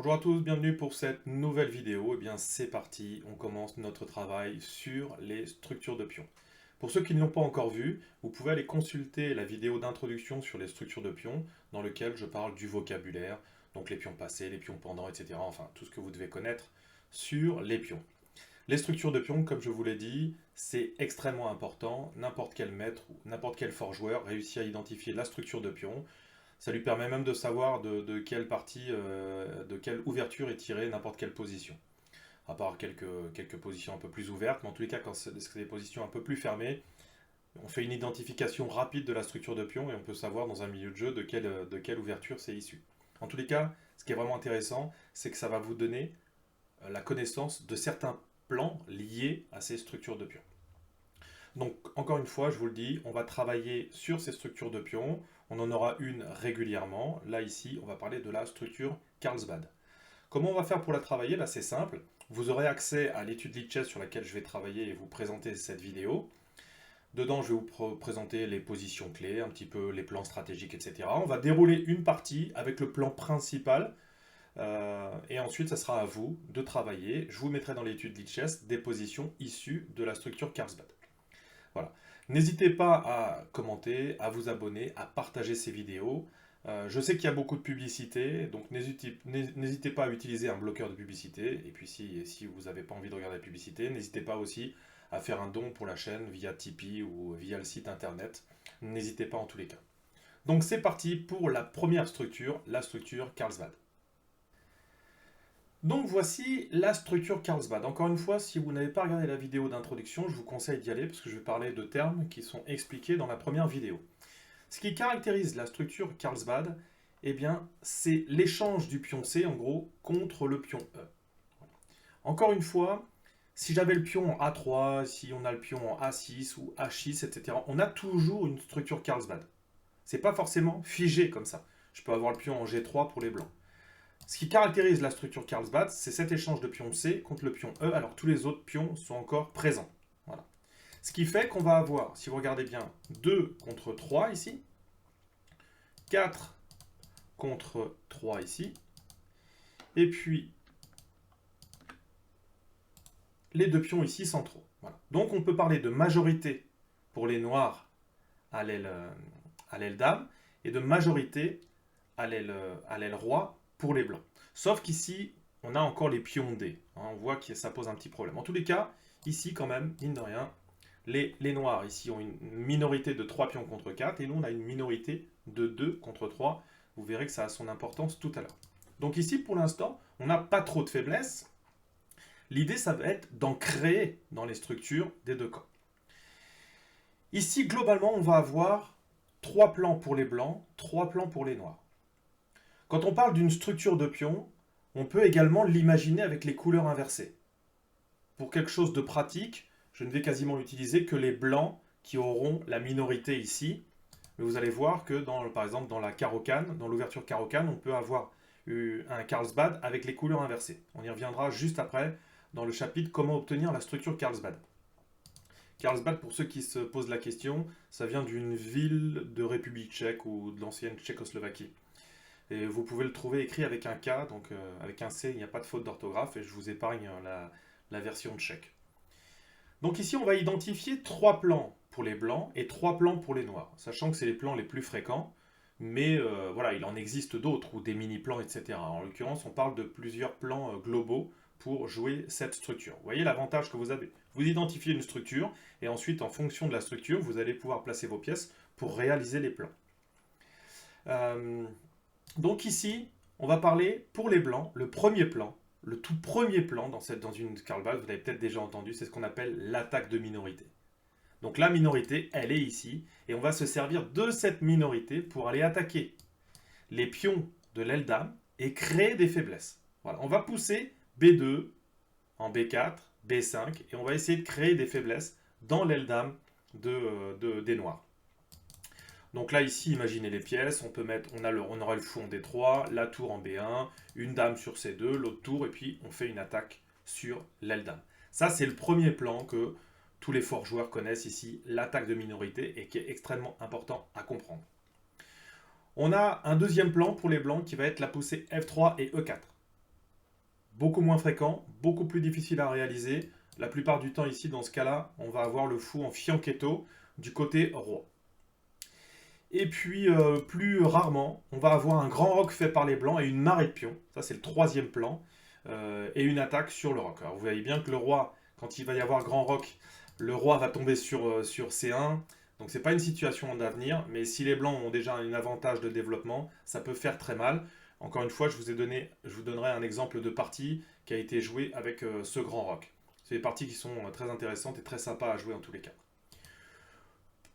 Bonjour à tous, bienvenue pour cette nouvelle vidéo. Eh bien c'est parti, on commence notre travail sur les structures de pions. Pour ceux qui ne l'ont pas encore vu, vous pouvez aller consulter la vidéo d'introduction sur les structures de pions, dans lequel je parle du vocabulaire, donc les pions passés, les pions pendants, etc. Enfin, tout ce que vous devez connaître sur les pions. Les structures de pions, comme je vous l'ai dit, c'est extrêmement important. N'importe quel maître ou n'importe quel forgeur réussit à identifier la structure de pion. Ça lui permet même de savoir de quelle partie, de quelle ouverture est tirée n'importe quelle position. À part quelques positions un peu plus ouvertes, mais en tous les cas, quand c'est des positions un peu plus fermées, on fait une identification rapide de la structure de pion et on peut savoir dans un milieu de jeu de quelle ouverture c'est issu. En tous les cas, ce qui est vraiment intéressant, c'est que ça va vous donner la connaissance de certains plans liés à ces structures de pions. Donc, encore une fois, je vous le dis, on va travailler sur ces structures de pions. On en aura une régulièrement. Là, ici, on va parler de la structure Carlsbad. Comment on va faire pour la travailler? Là, c'est simple. Vous aurez accès à l'étude Lichess sur laquelle je vais travailler et vous présenter cette vidéo. Dedans, je vais vous présenter les positions clés, un petit peu les plans stratégiques, etc. On va dérouler une partie avec le plan principal. Et ensuite, ça sera à vous de travailler. Je vous mettrai dans l'étude Lichess des positions issues de la structure Carlsbad. Voilà. N'hésitez pas à commenter, à vous abonner, à partager ces vidéos. Je sais qu'il y a beaucoup de publicité, donc n'hésitez pas à utiliser un bloqueur de publicité. Et puis si vous n'avez pas envie de regarder la publicité, n'hésitez pas aussi à faire un don pour la chaîne via Tipeee ou via le site internet. N'hésitez pas en tous les cas. Donc c'est parti pour la première structure, la structure Carlsbad. Donc voici la structure Carlsbad. Encore une fois, si vous n'avez pas regardé la vidéo d'introduction, je vous conseille d'y aller parce que je vais parler de termes qui sont expliqués dans la première vidéo. Ce qui caractérise la structure Carlsbad, eh bien, c'est l'échange du pion C, en gros, contre le pion E. Encore une fois, si j'avais le pion en A3, si on a le pion en A6 ou H6, etc., on a toujours une structure Carlsbad. C'est pas forcément figé comme ça. Je peux avoir le pion en G3 pour les blancs. Ce qui caractérise la structure Carlsbad, c'est cet échange de pion C contre le pion E, alors tous les autres pions sont encore présents. Voilà. Ce qui fait qu'on va avoir, si vous regardez bien, 2 contre 3 ici, 4 contre 3 ici, et puis les deux pions ici centraux. Voilà. Donc on peut parler de majorité pour les noirs à l'aile dame, et de majorité à l'aile roi pour les blancs. Sauf qu'ici, on a encore les pions D. On voit que ça pose un petit problème. En tous les cas, ici quand même, mine de rien, les noirs ici ont une minorité de 3 pions contre 4, et nous on a une minorité de 2 contre 3. Vous verrez que ça a son importance tout à l'heure. Donc ici, pour l'instant, on n'a pas trop de faiblesse. L'idée, ça va être d'en créer dans les structures des deux camps. Ici, globalement, on va avoir 3 plans pour les blancs, 3 plans pour les noirs. Quand on parle d'une structure de pion, on peut également l'imaginer avec les couleurs inversées. Pour quelque chose de pratique, je ne vais quasiment utiliser que les blancs qui auront la minorité ici. Mais vous allez voir que, par exemple, dans la carocane, dans l'ouverture carocane, on peut avoir un Carlsbad avec les couleurs inversées. On y reviendra juste après dans le chapitre comment obtenir la structure Carlsbad. Carlsbad, pour ceux qui se posent la question, ça vient d'une ville de République tchèque ou de l'ancienne Tchécoslovaquie. Et vous pouvez le trouver écrit avec un K, donc avec un C, il n'y a pas de faute d'orthographe, et je vous épargne la version tchèque. Donc ici, on va identifier 3 plans pour les blancs et 3 plans pour les noirs, sachant que c'est les plans les plus fréquents, mais voilà, il en existe d'autres, ou des mini-plans, etc. En l'occurrence, on parle de plusieurs plans globaux pour jouer cette structure. Vous voyez l'avantage que vous avez. Vous identifiez une structure, et ensuite, en fonction de la structure, vous allez pouvoir placer vos pièces pour réaliser les plans. Donc ici, on va parler pour les blancs, le premier plan, le tout premier plan dans une Carlsbad, vous l'avez peut-être déjà entendu, c'est ce qu'on appelle l'attaque de minorité. Donc la minorité, elle est ici, et on va se servir de cette minorité pour aller attaquer les pions de l'aile dame et créer des faiblesses. Voilà, on va pousser B2 en B4, B5, et on va essayer de créer des faiblesses dans l'aile dame des noirs. Donc là, ici, imaginez les pièces, on aura le fou en D3, la tour en B1, une dame sur C2, l'autre tour, et puis on fait une attaque sur l'aile dame. Ça, c'est le premier plan que tous les forts joueurs connaissent ici, l'attaque de minorité, et qui est extrêmement important à comprendre. On a un deuxième plan pour les blancs qui va être la poussée F3 et E4. beaucoup moins fréquent, beaucoup plus difficile à réaliser. La plupart du temps ici, dans ce cas-là, on va avoir le fou en fianchetto du côté roi. Et puis, plus rarement, on va avoir un grand roc fait par les blancs et une marée de pions. Ça, c'est le troisième plan. Et une attaque sur le roc. Alors, vous voyez bien que le roi, quand il va y avoir grand roc, le roi va tomber sur C1. Donc, c'est pas une situation d'avenir. Mais si les blancs ont déjà un avantage de développement, ça peut faire très mal. Encore une fois, je vous donnerai un exemple de partie qui a été jouée avec ce grand roc. C'est des parties qui sont très intéressantes et très sympas à jouer en tous les cas.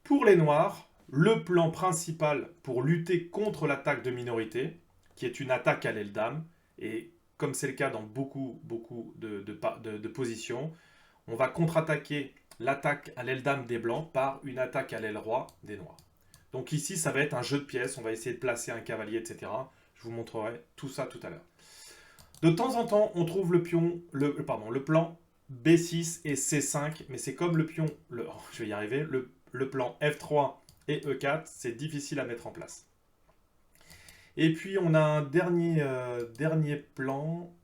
Pour les noirs, le plan principal pour lutter contre l'attaque de minorité, qui est une attaque à l'aile dame, et comme c'est le cas dans beaucoup de positions, on va contre-attaquer l'attaque à l'aile dame des blancs par une attaque à l'aile roi des noirs. Donc ici, ça va être un jeu de pièces, on va essayer de placer un cavalier, etc. Je vous montrerai tout ça tout à l'heure. De temps en temps, on trouve le plan B6 et C5, mais c'est comme le pion, je vais y arriver, le plan F3 et E4, c'est difficile à mettre en place. Et puis on a un dernier plan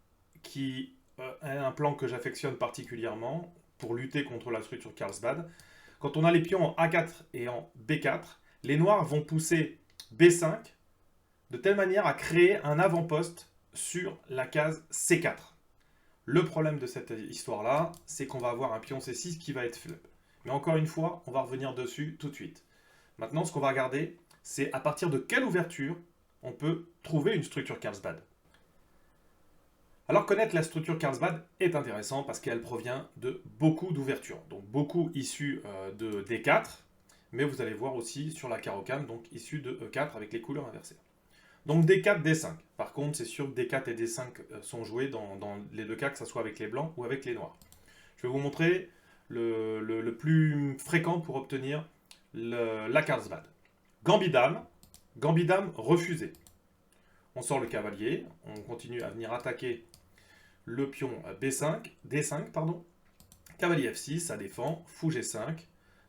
qui est un plan que j'affectionne particulièrement pour lutter contre la structure Carlsbad. Quand on a les pions en A4 et en B4, les noirs vont pousser B5 de telle manière à créer un avant-poste sur la case C4. Le problème de cette histoire-là, c'est qu'on va avoir un pion C6 qui va être flop. Mais encore une fois, on va revenir dessus tout de suite. Maintenant, ce qu'on va regarder, c'est à partir de quelle ouverture on peut trouver une structure Carlsbad. Alors, connaître la structure Carlsbad est intéressant parce qu'elle provient de beaucoup d'ouvertures. Donc, beaucoup issues de D4, mais vous allez voir aussi sur la carocam, donc issues de E4 avec les couleurs inversées. Donc D4, D5. Par contre, c'est sûr que D4 et D5 sont joués dans les deux cas, que ce soit avec les blancs ou avec les noirs. Je vais vous montrer le plus fréquent pour obtenir la Carlsbad. Gambit-dame, Gambit-dame refusé. On sort le cavalier, on continue à venir attaquer le pion B5, D5, pardon. Cavalier F6, ça défend, fou G5.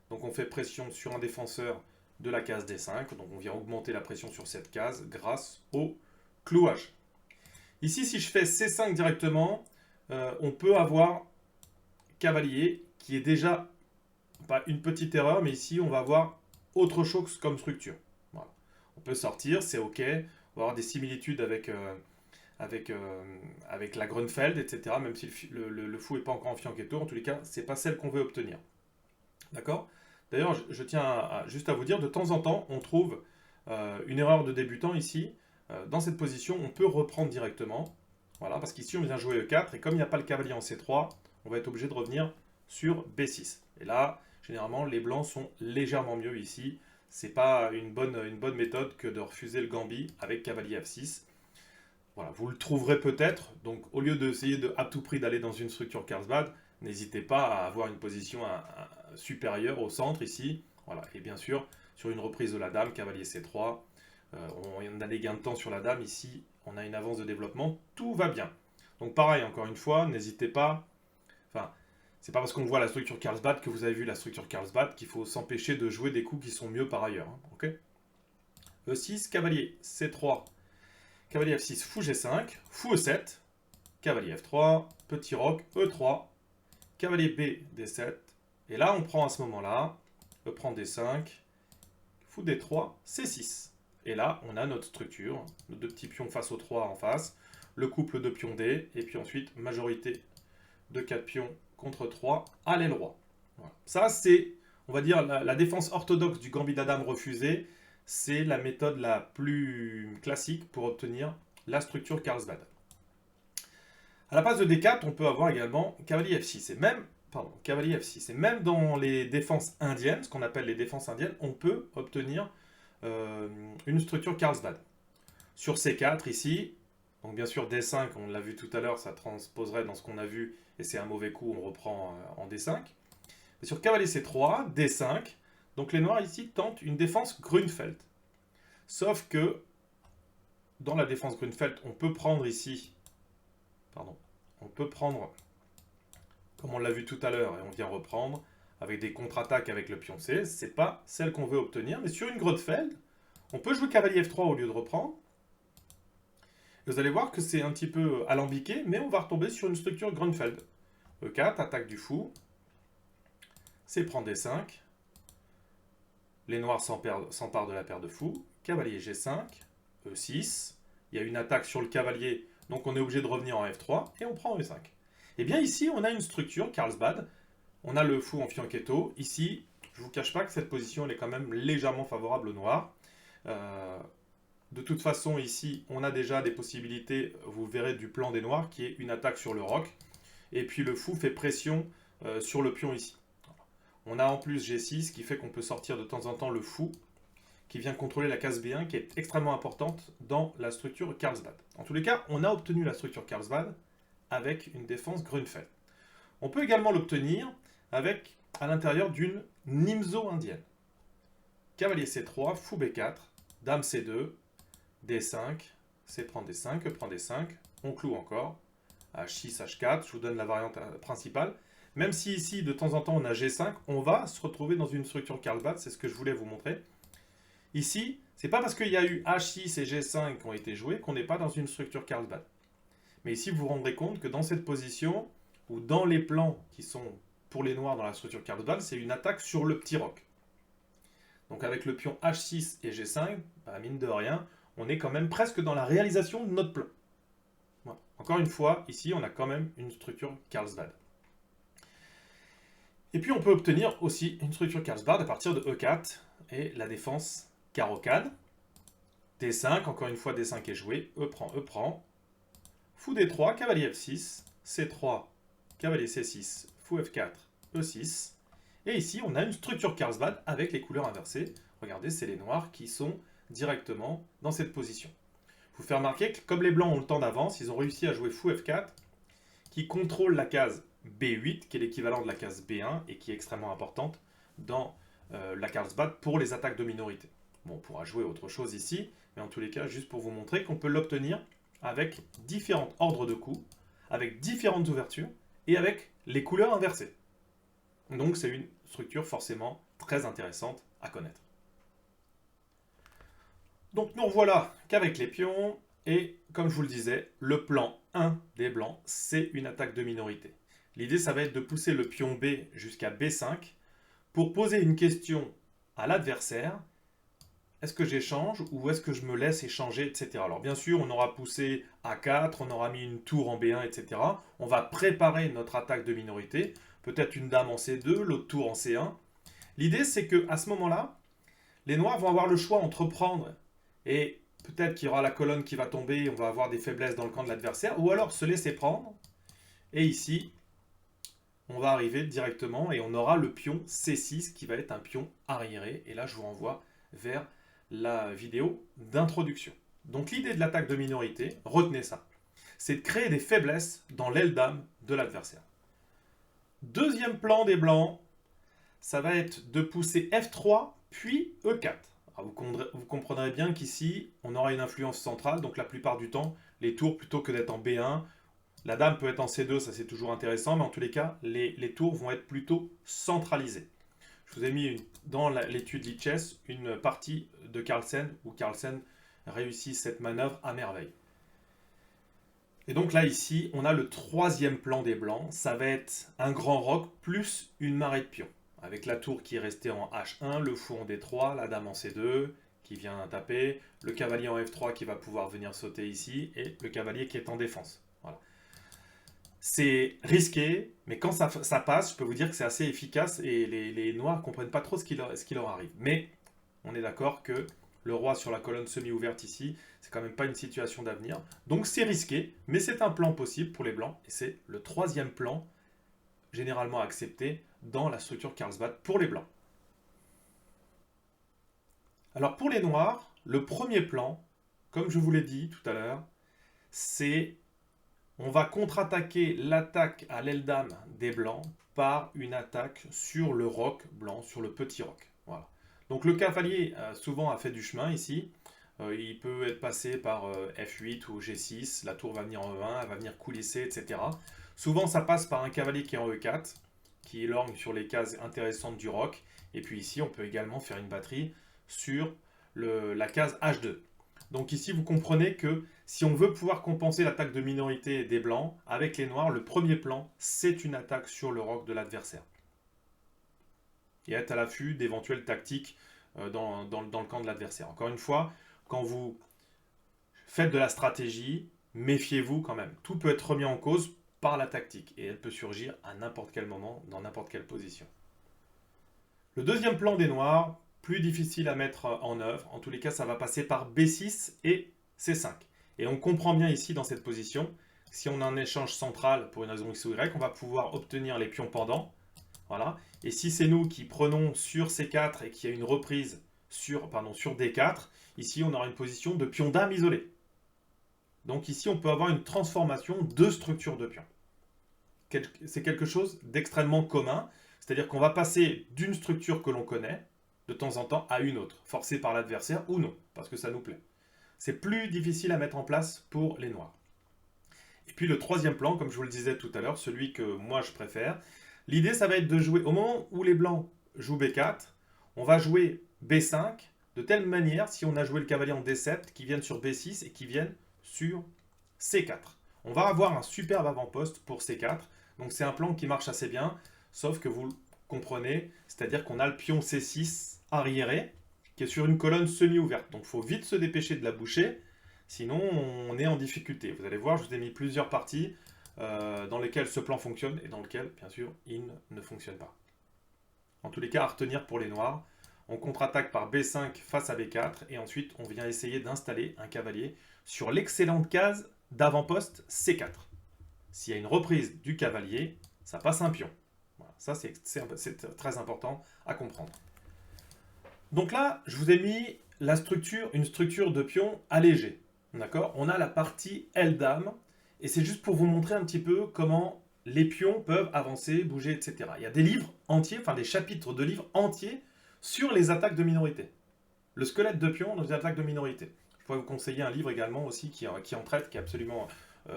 Donc on fait pression sur un défenseur de la case D5, donc on vient augmenter la pression sur cette case grâce au clouage. Ici, si je fais C5 directement, on peut avoir cavalier qui est déjà pas une petite erreur, mais ici on va avoir autre chose comme structure. Voilà. On peut sortir, c'est ok, on va avoir des similitudes avec la Grunfeld, etc. Même si le fou n'est pas encore en fianchetto, en tous les cas, c'est pas celle qu'on veut obtenir. D'accord? D'ailleurs, je tiens juste à vous dire, de temps en temps, on trouve une erreur de débutant ici. Dans cette position, on peut reprendre directement. Voilà, parce qu'ici, on vient jouer E4, et comme il n'y a pas le cavalier en C3, on va être obligé de revenir sur B6. Et là, généralement, les blancs sont légèrement mieux ici. C'est pas une bonne méthode que de refuser le gambit avec cavalier F6. Voilà, vous le trouverez peut-être. Donc, au lieu d'essayer à tout prix d'aller dans une structure Carlsbad, n'hésitez pas à avoir une position supérieure au centre ici. Voilà, et bien sûr, sur une reprise de la dame, cavalier C3, on a des gains de temps sur la dame. Ici, on a une avance de développement. Tout va bien. Donc, pareil, encore une fois, n'hésitez pas. Enfin, c'est pas parce qu'on voit la structure Carlsbad que vous avez vu la structure Carlsbad qu'il faut s'empêcher de jouer des coups qui sont mieux par ailleurs. Hein, ok? E6, cavalier C3, cavalier F6, fou G5, fou E7, cavalier F3, petit roc, E3, cavalier B, D7. Et là, on prend à ce moment-là, E prend D5, fou D3, C6. Et là, on a notre structure, nos deux petits pions face aux 3 en face, le couple de pions D, et puis ensuite, majorité de 4 pions contre 3 à l'aile roi. Voilà. Ça, c'est, on va dire, la défense orthodoxe du gambit d'Adam refusé. C'est la méthode la plus classique pour obtenir la structure Carlsbad. À la place de D4, on peut avoir également cavalier F6. Cavalier F6. Et même dans les défenses indiennes, ce qu'on appelle les défenses indiennes, on peut obtenir une structure Carlsbad. Sur C4 ici, donc bien sûr D5, on l'a vu tout à l'heure, ça transposerait dans ce qu'on a vu, et c'est un mauvais coup, on reprend en D5. Et sur cavalier C3, D5, donc les noirs ici tentent une défense Grunfeld. Sauf que dans la défense Grunfeld, on peut prendre ici, comme on l'a vu tout à l'heure, et on vient reprendre, avec des contre-attaques avec le pion C, c'est pas celle qu'on veut obtenir, mais sur une Grunfeld, on peut jouer cavalier F3 au lieu de reprendre. vous allez voir que c'est un petit peu alambiqué, mais on va retomber sur une structure Grunfeld. E4, attaque du fou. C'est prend D5. Les noirs s'emparent de la paire de fous. Cavalier G5. E6. Il y a une attaque sur le cavalier, donc on est obligé de revenir en F3, et on prend E5. Et bien ici, on a une structure, Carlsbad. On a le fou en fianchetto. Ici, je ne vous cache pas que cette position elle est quand même légèrement favorable aux noirs. De toute façon, ici, on a déjà des possibilités, vous verrez, du plan des noirs, qui est une attaque sur le roc. Et puis le fou fait pression sur le pion ici. On a en plus G6, qui fait qu'on peut sortir de temps en temps le fou, qui vient contrôler la case B1, qui est extrêmement importante dans la structure Carlsbad. En tous les cas, on a obtenu la structure Carlsbad avec une défense Grunfeld. On peut également l'obtenir avec, à l'intérieur d'une Nimzo indienne. Cavalier C3, fou B4, dame C2, D5, C prend D5, E prend D5, on cloue encore, H6, H4, je vous donne la variante principale. Même si ici, de temps en temps, on a G5, on va se retrouver dans une structure Carlsbad, c'est ce que je voulais vous montrer. Ici, c'est pas parce qu'il y a eu H6 et G5 qui ont été joués qu'on n'est pas dans une structure Carlsbad. Mais ici, vous vous rendrez compte que dans cette position, ou dans les plans qui sont pour les noirs dans la structure Carlsbad, c'est une attaque sur le petit roc. Donc avec le pion H6 et G5, mine de rien, on est quand même presque dans la réalisation de notre plan. Voilà. Encore une fois, ici, on a quand même une structure Carlsbad. Et puis on peut obtenir aussi une structure Carlsbad à partir de E4 et la défense carrocade. D5, encore une fois D5 est joué, E prend, fou D3, cavalier F6, C3, cavalier C6, fou F4, E6. Et ici on a une structure Carlsbad avec les couleurs inversées. Regardez, c'est les noirs qui sont directement dans cette position. Il faut faire remarquer que comme les blancs ont le temps d'avance, ils ont réussi à jouer fou F4, qui contrôle la case B8, qui est l'équivalent de la case B1, et qui est extrêmement importante dans la Carlsbad pour les attaques de minorité. Bon, on pourra jouer autre chose ici, mais en tous les cas, juste pour vous montrer qu'on peut l'obtenir avec différents ordres de coups, avec différentes ouvertures, et avec les couleurs inversées. Donc c'est une structure forcément très intéressante à connaître. Donc nous revoilà qu'avec les pions, et comme je vous le disais, le plan 1 des blancs, c'est une attaque de minorité. L'idée, ça va être de pousser le pion B jusqu'à B5 pour poser une question à l'adversaire. Est-ce que j'échange ou est-ce que je me laisse échanger, etc. Alors bien sûr, on aura poussé A4, on aura mis une tour en B1, etc. On va préparer notre attaque de minorité. Peut-être une dame en C2, l'autre tour en C1. L'idée, c'est qu'à ce moment-là, les noirs vont avoir le choix entre prendre et peut-être qu'il y aura la colonne qui va tomber, on va avoir des faiblesses dans le camp de l'adversaire, ou alors se laisser prendre. Et ici, on va arriver directement et on aura le pion C6 qui va être un pion arriéré. Et là, je vous renvoie vers la vidéo d'introduction. Donc l'idée de l'attaque de minorité, retenez ça, c'est de créer des faiblesses dans l'aile dame de l'adversaire. Deuxième plan des blancs, ça va être de pousser F3 puis E4. Alors vous comprendrez bien qu'ici, on aura une influence centrale, donc la plupart du temps, les tours, plutôt que d'être en B1, la dame peut être en C2, ça c'est toujours intéressant, mais en tous les cas, les tours vont être plutôt centralisés. Je vous ai mis dans l'étude Lichess une partie de Carlsen, où Carlsen réussit cette manœuvre à merveille. Et donc là, ici, on a le troisième plan des blancs, ça va être un grand roc plus une marée de pions. Avec la tour qui est restée en H1, le fou en D3, la dame en C2 qui vient taper, le cavalier en F3 qui va pouvoir venir sauter ici, et le cavalier qui est en défense. Voilà. C'est risqué, mais quand ça passe, je peux vous dire que c'est assez efficace, et les noirs ne comprennent pas trop ce qui leur arrive. Mais on est d'accord que le roi sur la colonne semi-ouverte ici, c'est quand même pas une situation d'avenir. Donc c'est risqué, mais c'est un plan possible pour les blancs, et c'est le troisième plan généralement accepté dans la structure Carlsbad pour les blancs. Alors pour les noirs, le premier plan, comme je vous l'ai dit tout à l'heure, c'est on va contre-attaquer l'attaque à l'aile dame des blancs par une attaque sur le roc blanc, sur le petit roc. Voilà. Donc le cavalier souvent a fait du chemin ici. Il peut être passé par F8 ou G6, la tour va venir en E1, elle va venir coulisser, etc. Souvent ça passe par un cavalier qui est en E4, qui lorgne sur les cases intéressantes du roc. Et puis ici on peut également faire une batterie sur la case H2. Donc ici, vous comprenez que si on veut pouvoir compenser l'attaque de minorité des blancs, avec les noirs, le premier plan, c'est une attaque sur le roc de l'adversaire. Et être à l'affût d'éventuelles tactiques dans le camp de l'adversaire. Encore une fois, quand vous faites de la stratégie, méfiez-vous quand même. Tout peut être remis en cause par la tactique, et elle peut surgir à n'importe quel moment, dans n'importe quelle position. Le deuxième plan des noirs, plus difficile à mettre en œuvre. En tous les cas, ça va passer par B6 et C5. Et on comprend bien ici, dans cette position, si on a un échange central pour une raison X ou Y, on va pouvoir obtenir les pions pendants. Voilà. Et si c'est nous qui prenons sur C4 et qu'il y a une reprise sur D4, ici on aura une position de pion dame isolé. Donc ici on peut avoir une transformation de structure de pion. C'est quelque chose d'extrêmement commun, c'est-à-dire qu'on va passer d'une structure que l'on connaît de temps en temps à une autre, forcée par l'adversaire ou non, parce que ça nous plaît. C'est plus difficile à mettre en place pour les noirs. Et puis le troisième plan, comme je vous le disais tout à l'heure, celui que moi je préfère, l'idée ça va être de jouer, au moment où les blancs jouent B4, on va jouer B5, de telle manière, si on a joué le cavalier en D7, qu'ils viennent sur B6 et qu'ils viennent sur C4. On va avoir un superbe avant-poste pour C4, donc c'est un plan qui marche assez bien, sauf que vous le comprenez, c'est-à-dire qu'on a le pion C6 arriéré, qui est sur une colonne semi-ouverte. Donc il faut vite se dépêcher de la boucher, sinon on est en difficulté. Vous allez voir, je vous ai mis plusieurs parties dans lesquelles ce plan fonctionne et dans lesquelles, bien sûr, il ne fonctionne pas. En tous les cas, à retenir pour les noirs, on contre-attaque par B5 face à B4 et ensuite on vient essayer d'installer un cavalier sur l'excellente case d'avant-poste C4. S'il y a une reprise du cavalier, ça passe un pion. Voilà, ça c'est très important à comprendre. Donc là, je vous ai mis une structure de pion allégée. D'accord? On a la partie L-Dame, et c'est juste pour vous montrer un petit peu comment les pions peuvent avancer, bouger, etc. Il y a des livres entiers, enfin des chapitres de livres entiers sur les attaques de minorité. Le squelette de pion dans les attaques de minorité. Je pourrais vous conseiller un livre également aussi qui en traite, qui est absolument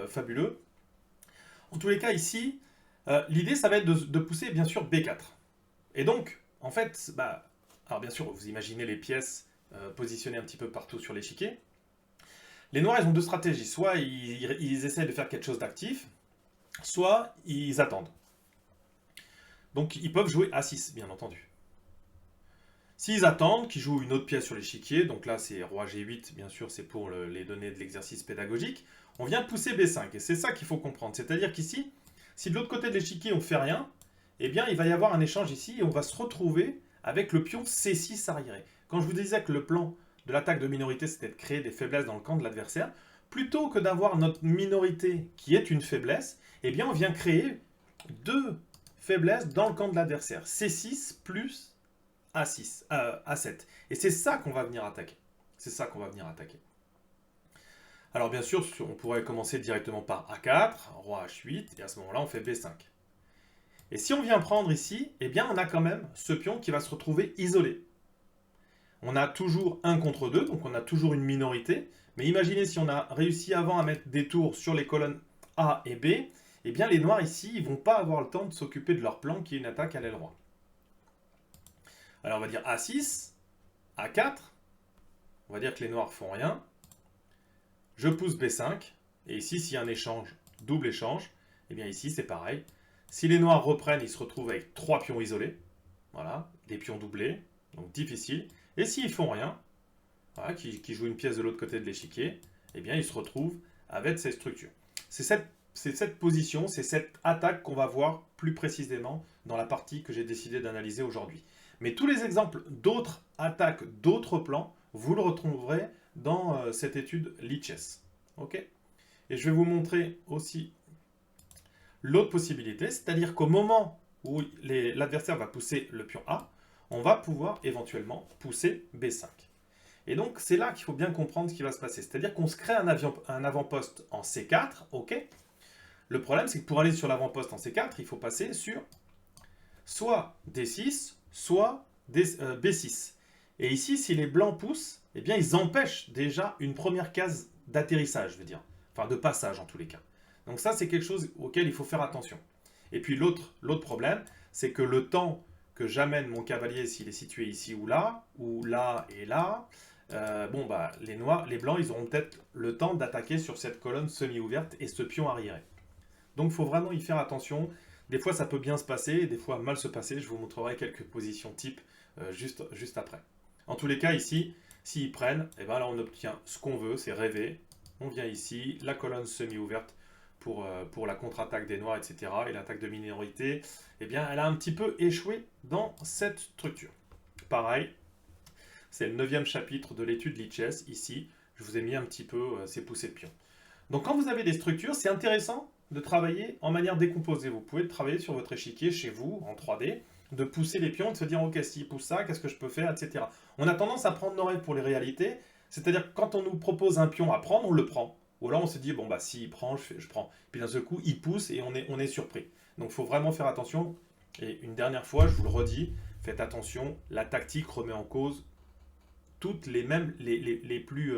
fabuleux. En tous les cas, ici, l'idée, ça va être de pousser, bien sûr, B4. Et donc, en fait, alors bien sûr, vous imaginez les pièces positionnées un petit peu partout sur l'échiquier. Les noirs, ils ont deux stratégies. Soit ils essaient de faire quelque chose d'actif, soit ils attendent. Donc, ils peuvent jouer A6, bien entendu. S'ils attendent, qu'ils jouent une autre pièce sur l'échiquier, donc là, c'est roi G8, bien sûr, c'est pour les données de l'exercice pédagogique, on vient pousser B5. Et c'est ça qu'il faut comprendre. C'est-à-dire qu'ici, si de l'autre côté de l'échiquier, on ne fait rien, eh bien, il va y avoir un échange ici et on va se retrouver avec le pion C6 arriéré. Quand je vous disais que le plan de l'attaque de minorité, c'était de créer des faiblesses dans le camp de l'adversaire, plutôt que d'avoir notre minorité qui est une faiblesse, eh bien, on vient créer deux faiblesses dans le camp de l'adversaire. C6 plus A6, A7. Et c'est ça qu'on va venir attaquer. C'est ça qu'on va venir attaquer. Alors bien sûr, on pourrait commencer directement par A4, roi H8, et à ce moment-là, on fait B5. Et si on vient prendre ici, eh bien, on a quand même ce pion qui va se retrouver isolé. On a toujours 1 contre 2, donc on a toujours une minorité. Mais imaginez si on a réussi avant à mettre des tours sur les colonnes A et B, eh bien, les noirs ici, ils ne vont pas avoir le temps de s'occuper de leur plan qui est une attaque à l'aile roi. Alors on va dire A6, A4, on va dire que les noirs font rien. Je pousse B5, et ici, s'il y a un échange, double échange, et bien ici, c'est pareil. Si les noirs reprennent, ils se retrouvent avec 3 pions isolés. Voilà, des pions doublés, donc difficile. Et s'ils font rien, voilà, qui jouent une pièce de l'autre côté de l'échiquier, eh bien, ils se retrouvent avec ces structures. C'est cette position, c'est cette attaque qu'on va voir plus précisément dans la partie que j'ai décidé d'analyser aujourd'hui. Mais tous les exemples d'autres attaques, d'autres plans, vous le retrouverez dans cette étude Lichess. Okay, et je vais vous montrer aussi l'autre possibilité, c'est-à-dire qu'au moment où l'adversaire va pousser le pion A, on va pouvoir éventuellement pousser B5. Et donc, c'est là qu'il faut bien comprendre ce qui va se passer. C'est-à-dire qu'on se crée un avant-poste en C4, ok. Le problème, c'est que pour aller sur l'avant-poste en C4, il faut passer sur soit D6, soit B6. Et ici, si les blancs poussent, eh bien, ils empêchent déjà une première case d'atterrissage, je veux dire. Enfin, de passage, en tous les cas. Donc ça, c'est quelque chose auquel il faut faire attention. Et puis, l'autre problème, c'est que le temps que j'amène mon cavalier, s'il est situé ici ou là et là, bon, bah, les blancs, ils auront peut-être le temps d'attaquer sur cette colonne semi-ouverte et ce pion arriéré. Donc il faut vraiment y faire attention. Des fois ça peut bien se passer, des fois mal se passer. Je vous montrerai quelques positions types juste après. En tous les cas ici, s'ils prennent, et ben là on obtient ce qu'on veut, c'est rêver. On vient ici, la colonne semi-ouverte pour la contre-attaque des noirs, etc. Et l'attaque de minorité, eh bien elle a un petit peu échoué dans cette structure. Pareil, c'est le 9e chapitre de l'étude Lichess. Ici, je vous ai mis un petit peu ces poussées de pion. Donc quand vous avez des structures, c'est intéressant de travailler en manière décomposée. Vous pouvez travailler sur votre échiquier chez vous, en 3D, de pousser les pions, de se dire, ok, s'il pousse ça, qu'est-ce que je peux faire, etc. On a tendance à prendre nos règles pour les réalités, c'est-à-dire que quand on nous propose un pion à prendre, on le prend. Ou alors on se dit, bon, bah s'il prend, je prends. Puis d'un seul coup, il pousse et on est surpris. Donc il faut vraiment faire attention. Et une dernière fois, je vous le redis, faites attention, la tactique remet en cause toutes les mêmes, les plus...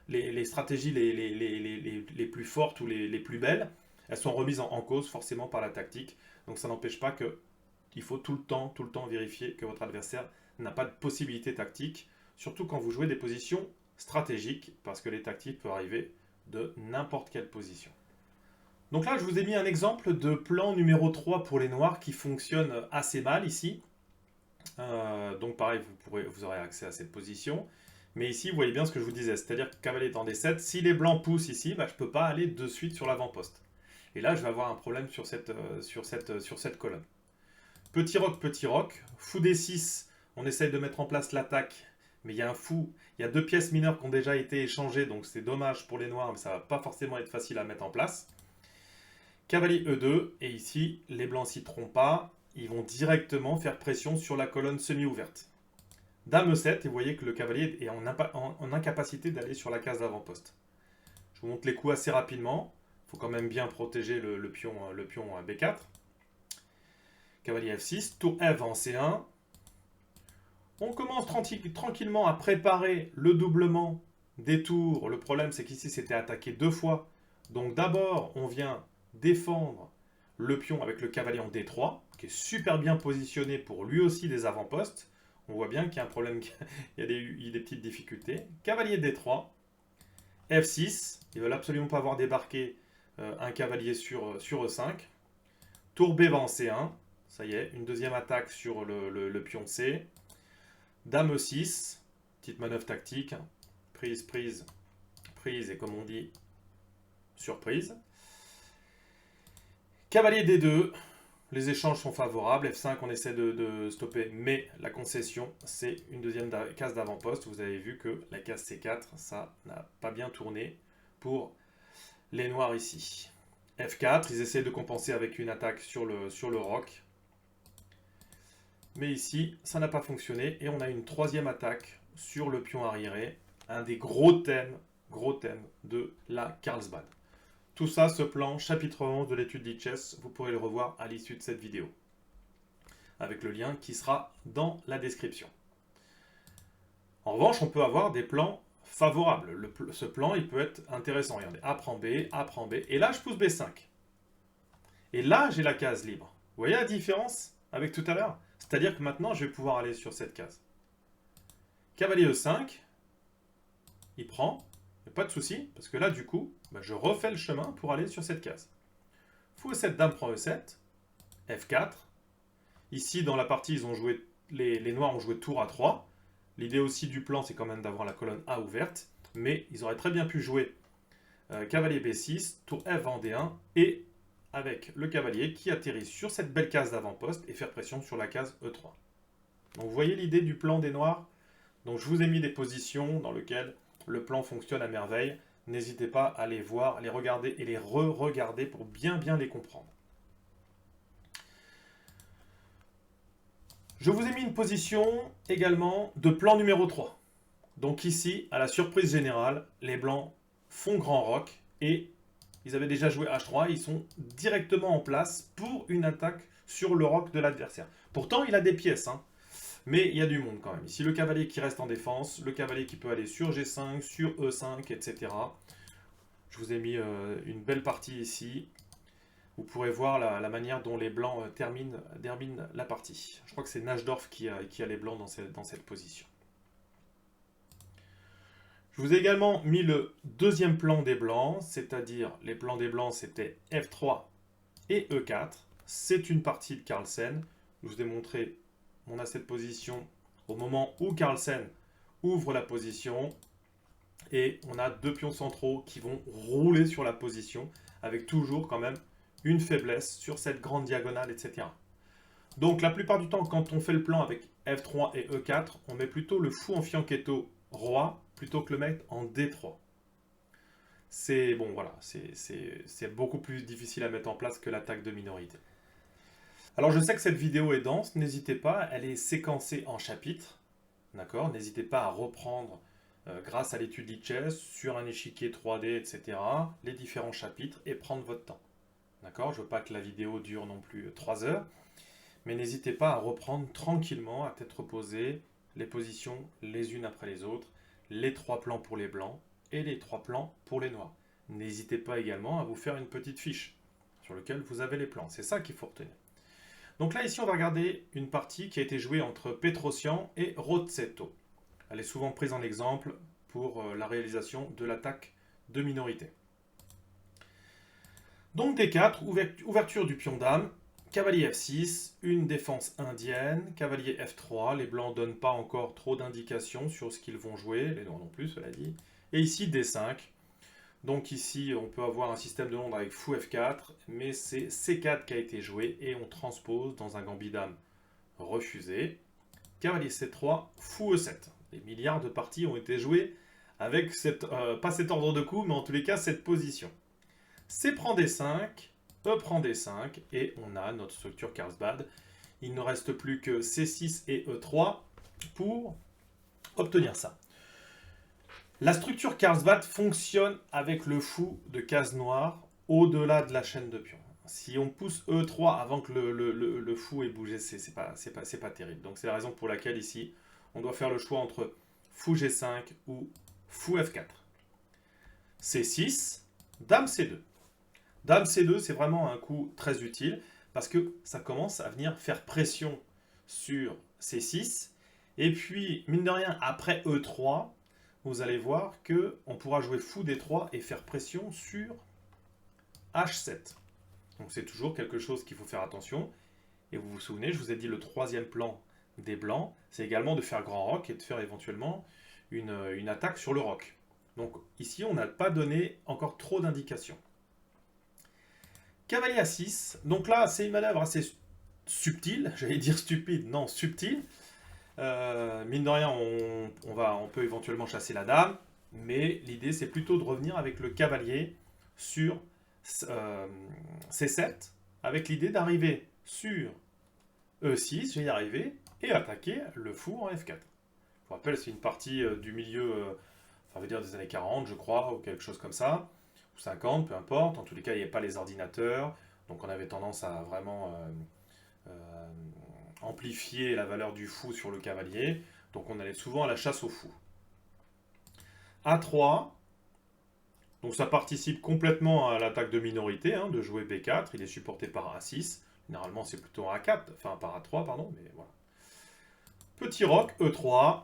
les stratégies les plus fortes ou les plus belles, elles sont remises en cause forcément par la tactique. Donc ça n'empêche pas que il faut tout le temps vérifier que votre adversaire n'a pas de possibilité tactique, surtout quand vous jouez des positions stratégiques, parce que les tactiques peuvent arriver de n'importe quelle position. Donc là, je vous ai mis un exemple de plan numéro 3 pour les noirs qui fonctionne assez mal ici. Donc pareil, vous aurez accès à cette position. Mais ici, vous voyez bien ce que je vous disais, c'est-à-dire que cavalier dans D7, si les blancs poussent ici, bah, je ne peux pas aller de suite sur l'avant-poste. Et là, je vais avoir un problème sur cette colonne. Petit roc, fou D6, on essaye de mettre en place l'attaque, mais il y a un fou, il y a 2 pièces mineures qui ont déjà été échangées, donc c'est dommage pour les noirs, mais ça ne va pas forcément être facile à mettre en place. Cavalier E2, et ici, les blancs s'y trompent pas, ils vont directement faire pression sur la colonne semi-ouverte. Dame E7, et vous voyez que le cavalier est en incapacité d'aller sur la case d'avant-poste. Je vous montre les coups assez rapidement. Il faut quand même bien protéger le pion B4. Cavalier F6, tour F en C1. On commence tranquillement à préparer le doublement des tours. Le problème, c'est qu'ici, c'était attaqué 2 fois. Donc d'abord, on vient défendre le pion avec le cavalier en D3, qui est super bien positionné pour lui aussi des avant-postes. On voit bien qu'il y a un problème, il y a des petites difficultés. Cavalier D3, F6, ils ne veulent absolument pas voir débarquer un cavalier sur E5. Tour B va en C1, ça y est, une deuxième attaque sur le pion C. Dame E6, petite manœuvre tactique, prise, et comme on dit, surprise. Cavalier D2, les échanges sont favorables, F5 on essaie de stopper, mais la concession c'est une deuxième case d'avant-poste. Vous avez vu que la case C4, ça n'a pas bien tourné pour les noirs ici. F4, ils essaient de compenser avec une attaque sur le roc. Mais ici, ça n'a pas fonctionné et on a une troisième attaque sur le pion arriéré. Un des gros thèmes de la Carlsbad. Tout ça, ce plan, chapitre 11 de l'étude Lichess, vous pourrez le revoir à l'issue de cette vidéo. Avec le lien qui sera dans la description. En revanche, on peut avoir des plans favorables. Ce plan, il peut être intéressant. Regardez, A prend B, et là, je pousse B5. Et là, j'ai la case libre. Vous voyez la différence avec tout à l'heure? C'est-à-dire que maintenant, je vais pouvoir aller sur cette case. Cavalier E5, il prend, pas de souci, parce que là, du coup, bah, je refais le chemin pour aller sur cette case. Fou E7, dame prend E7, F4. Ici, dans la partie, les noirs ont joué tour à 3. L'idée aussi du plan, c'est quand même d'avoir la colonne A ouverte, mais ils auraient très bien pu jouer cavalier B6, tour F en D1, et avec le cavalier qui atterrit sur cette belle case d'avant-poste et faire pression sur la case E3. Donc vous voyez l'idée du plan des noirs. Donc je vous ai mis des positions dans lesquelles le plan fonctionne à merveille. N'hésitez pas à les voir, à les regarder et les re-regarder pour bien les comprendre. Je vous ai mis une position également de plan numéro 3. Donc ici, à la surprise générale, les blancs font grand roc et ils avaient déjà joué H3, ils sont directement en place pour une attaque sur le roc de l'adversaire. Pourtant, il a des pièces, hein, mais il y a du monde quand même. Ici, le cavalier qui reste en défense, le cavalier qui peut aller sur G5, sur E5, etc. Je vous ai mis une belle partie ici. Vous pourrez voir la manière dont les blancs terminent la partie. Je crois que c'est Najdorf qui a les blancs dans cette position. Je vous ai également mis le deuxième plan des blancs, c'est-à-dire les plans des blancs c'était F3 et E4. C'est une partie de Carlsen. Je vous ai montré, on a cette position au moment où Carlsen ouvre la position. Et on a deux pions centraux qui vont rouler sur la position avec toujours quand même une faiblesse sur cette grande diagonale, etc. Donc la plupart du temps, quand on fait le plan avec F3 et E4, on met plutôt le fou en fianchetto roi plutôt que le mettre en D3. C'est bon, voilà, c'est beaucoup plus difficile à mettre en place que l'attaque de minorité. Alors je sais que cette vidéo est dense, n'hésitez pas, elle est séquencée en chapitres, d'accord? N'hésitez pas à reprendre grâce à l'étude Lichess sur un échiquier 3D, etc., les différents chapitres et prendre votre temps. D'accord? Je ne veux pas que la vidéo dure non plus 3 heures, mais n'hésitez pas à reprendre tranquillement, à tête reposée, les positions les unes après les autres, les 3 plans pour les blancs et les 3 plans pour les noirs. N'hésitez pas également à vous faire une petite fiche sur laquelle vous avez les plans. C'est ça qu'il faut retenir. Donc là, ici, on va regarder une partie qui a été jouée entre Petrosian et Rozzetto. Elle est souvent prise en exemple pour la réalisation de l'attaque de minorité. Donc D4, ouverture du pion dame, cavalier F6, une défense indienne, cavalier F3, les blancs ne donnent pas encore trop d'indications sur ce qu'ils vont jouer, les noirs non plus, cela dit. Et ici D5. Donc ici, on peut avoir un système de Londres avec fou F4, mais c'est C4 qui a été joué et on transpose dans un gambit dame refusé. Cavalier C3, fou E7. Des milliards de parties ont été jouées avec pas cet ordre de coups, mais en tous les cas cette position. C prend D5, E prend D5, et on a notre structure Carlsbad. Il ne reste plus que C6 et E3 pour obtenir ça. La structure Carlsbad fonctionne avec le fou de case noire au-delà de la chaîne de pions. Si on pousse E3 avant que le fou ait bougé, c'est pas terrible. Donc c'est la raison pour laquelle ici, on doit faire le choix entre fou G5 ou fou F4. C6, dame C2. Dame C2, c'est vraiment un coup très utile parce que ça commence à venir faire pression sur C6. Et puis, mine de rien, après E3, vous allez voir qu'on pourra jouer fou D3 et faire pression sur H7. Donc c'est toujours quelque chose qu'il faut faire attention. Et vous vous souvenez, je vous ai dit le troisième plan des blancs, c'est également de faire grand roc et de faire éventuellement une attaque sur le roc. Donc ici, on n'a pas donné encore trop d'indications. Cavalier A6, donc là, c'est une manœuvre assez subtile, j'allais dire stupide, non, subtile. Mine de rien, on peut éventuellement chasser la dame, mais l'idée, c'est plutôt de revenir avec le cavalier sur C7, avec l'idée d'arriver sur E6, je vais y arriver, et attaquer le fou en F4. Je vous rappelle, c'est une partie du milieu, on va dire des années 40, je crois, ou quelque chose comme ça, ou 50, peu importe. En tous les cas, il n'y avait pas les ordinateurs, donc on avait tendance à vraiment amplifier la valeur du fou sur le cavalier, donc on allait souvent à la chasse au fou. A3, donc ça participe complètement à l'attaque de minorité, de jouer B4, il est supporté par A6, généralement c'est plutôt A4, enfin par A3, pardon, mais voilà. Petit roc, E3,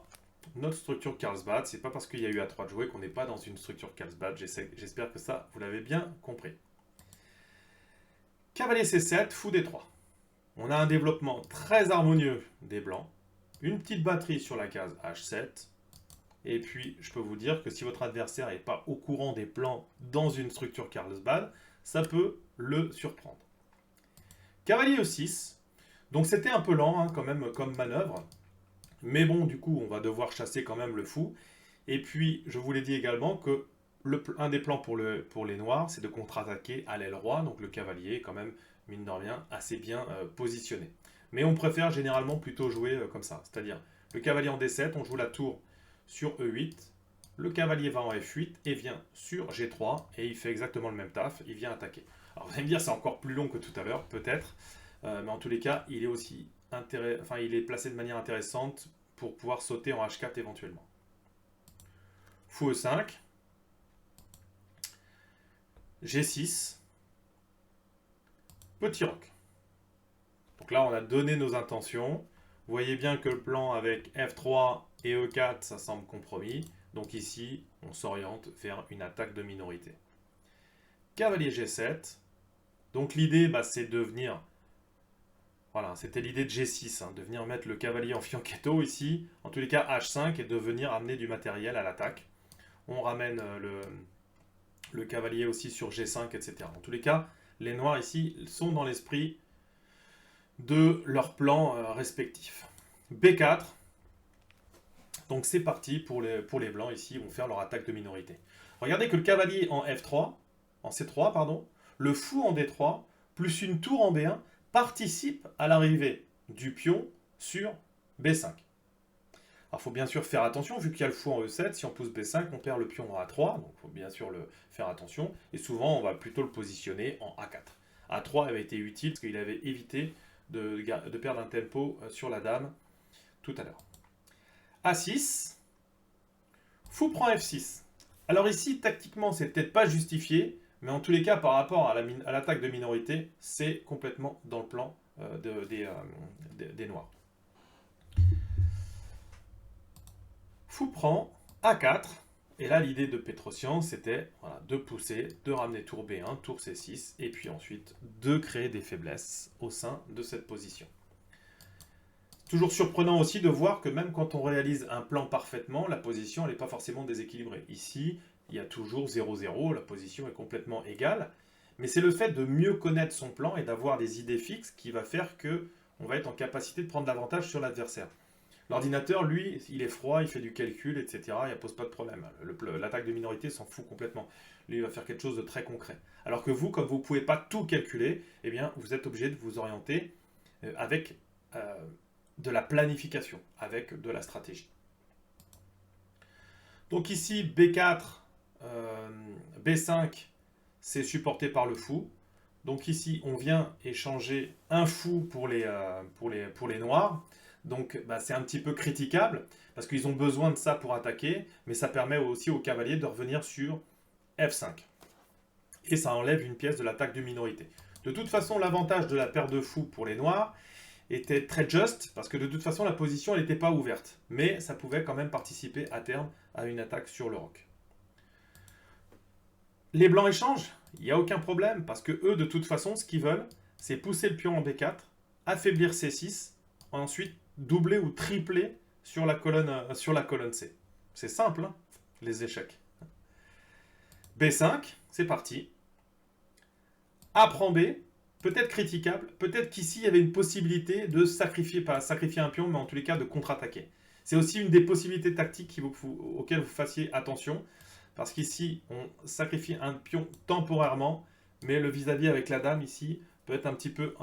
notre structure Carlsbad, c'est pas parce qu'il y a eu A3 de jouer qu'on n'est pas dans une structure Carlsbad, j'espère que ça, vous l'avez bien compris. Cavalier C7, fou D3. On a un développement très harmonieux des blancs, une petite batterie sur la case H7, et puis je peux vous dire que si votre adversaire n'est pas au courant des plans dans une structure Carlsbad, ça peut le surprendre. Cavalier E6, donc c'était un peu lent quand même comme manœuvre, mais bon du coup on va devoir chasser quand même le fou, et puis je vous l'ai dit également que un des plans pour les noirs, c'est de contre-attaquer à l'aile roi, donc le cavalier est quand même, mine de rien, assez bien positionné. Mais on préfère généralement plutôt jouer comme ça, c'est-à-dire le cavalier en D7, on joue la tour sur E8, le cavalier va en F8 et vient sur G3, et il fait exactement le même taf, il vient attaquer. Alors vous allez me dire c'est encore plus long que tout à l'heure, peut-être, mais en tous les cas, il est aussi il est placé de manière intéressante pour pouvoir sauter en H4 éventuellement. Fou E5, G6, petit roc. Donc là, on a donné nos intentions. Vous voyez bien que le plan avec F3 et E4, ça semble compromis. Donc ici, on s'oriente vers une attaque de minorité. Cavalier G7. Donc l'idée, c'est de venir... Voilà, c'était l'idée de G6, de venir mettre le cavalier en fianchetto ici. En tous les cas, H5 et de venir amener du matériel à l'attaque. On ramène le cavalier aussi sur G5, etc. En tous les cas, les noirs ici sont dans l'esprit de leur plan respectif. B4. Donc c'est parti pour les blancs ici, ils vont faire leur attaque de minorité. Regardez que le cavalier en F3, en C3, pardon, le fou en D3, plus une tour en B1, participe à l'arrivée du pion sur B5. Alors il faut bien sûr faire attention, vu qu'il y a le fou en E7, si on pousse B5, on perd le pion en A3, donc il faut bien sûr faire attention, et souvent on va plutôt le positionner en A4. A3 avait été utile parce qu'il avait évité de perdre un tempo sur la dame tout à l'heure. A6, fou prend F6. Alors ici, tactiquement, c'est peut-être pas justifié, mais en tous les cas, par rapport à l'attaque de minorité, c'est complètement dans le plan des noirs. Fou prend A4, et là l'idée de Petrosian, c'était de pousser, de ramener tour B1, tour C6, et puis ensuite de créer des faiblesses au sein de cette position. Toujours surprenant aussi de voir que même quand on réalise un plan parfaitement, la position n'est pas forcément déséquilibrée. Ici, il y a toujours 0-0, la position est complètement égale. Mais c'est le fait de mieux connaître son plan et d'avoir des idées fixes qui va faire qu'on va être en capacité de prendre l'avantage sur l'adversaire. L'ordinateur, lui, il est froid, il fait du calcul, etc. Il ne pose pas de problème. L'attaque de minorité s'en fout complètement. Lui, il va faire quelque chose de très concret. Alors que vous, comme vous ne pouvez pas tout calculer, eh bien, vous êtes obligé de vous orienter avec... de la planification, avec de la stratégie. Donc ici, B4, B5, c'est supporté par le fou. Donc ici, on vient échanger un fou pour les noirs. Donc c'est un petit peu critiquable, parce qu'ils ont besoin de ça pour attaquer, mais ça permet aussi aux cavaliers de revenir sur F5. Et ça enlève une pièce de l'attaque de minorité. De toute façon, l'avantage de la paire de fous pour les noirs, était très juste, parce que de toute façon, la position n'était pas ouverte. Mais ça pouvait quand même participer à terme à une attaque sur le roc. Les blancs échangent, il n'y a aucun problème, parce que eux, de toute façon, ce qu'ils veulent, c'est pousser le pion en B4, affaiblir C6, ensuite doubler ou tripler sur la colonne C. C'est simple, les échecs. B5, c'est parti. A prend B, peut-être critiquable, peut-être qu'ici il y avait une possibilité de sacrifier, pas sacrifier un pion, mais en tous les cas de contre-attaquer. C'est aussi une des possibilités tactiques auxquelles vous fassiez attention, parce qu'ici on sacrifie un pion temporairement, mais le vis-à-vis avec la dame ici peut être un petit peu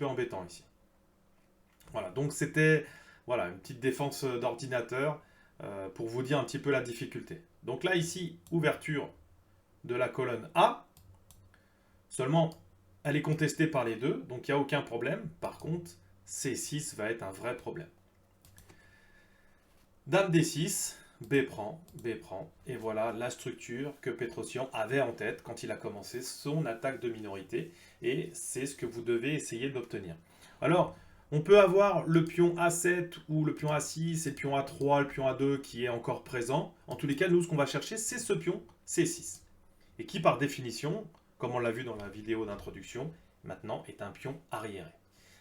embêtant ici. Voilà, donc c'était une petite défense d'ordinateur pour vous dire un petit peu la difficulté. Donc là ici, ouverture de la colonne A, seulement elle est contestée par les deux, donc il n'y a aucun problème. Par contre, C6 va être un vrai problème. Dame D6, B prend, et voilà la structure que Petrosian avait en tête quand il a commencé son attaque de minorité, et c'est ce que vous devez essayer d'obtenir. Alors, on peut avoir le pion A7 ou le pion A6 et le pion A3, le pion A2 qui est encore présent. En tous les cas, nous, ce qu'on va chercher, c'est ce pion C6, et qui, par définition, comme on l'a vu dans la vidéo d'introduction, maintenant est un pion arriéré.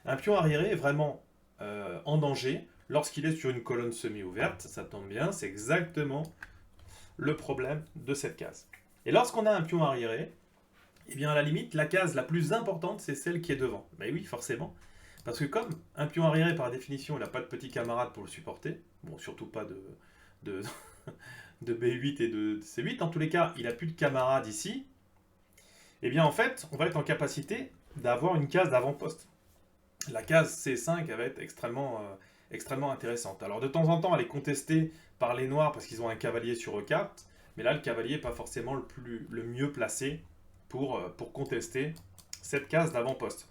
Un pion arriéré est vraiment en danger lorsqu'il est sur une colonne semi-ouverte. Ça tombe bien, c'est exactement le problème de cette case. Et lorsqu'on a un pion arriéré, eh bien à la limite, la case la plus importante, c'est celle qui est devant. Mais oui, forcément. Parce que comme un pion arriéré, par définition, il n'a pas de petit camarade pour le supporter, bon, surtout pas de B8 et de C8, en tous les cas, il n'a plus de camarade ici, eh bien en fait, on va être en capacité d'avoir une case d'avant-poste. La case C5, elle va être extrêmement intéressante. Alors de temps en temps, elle est contestée par les noirs parce qu'ils ont un cavalier sur E4, mais là, le cavalier n'est pas forcément le mieux placé pour contester cette case d'avant-poste.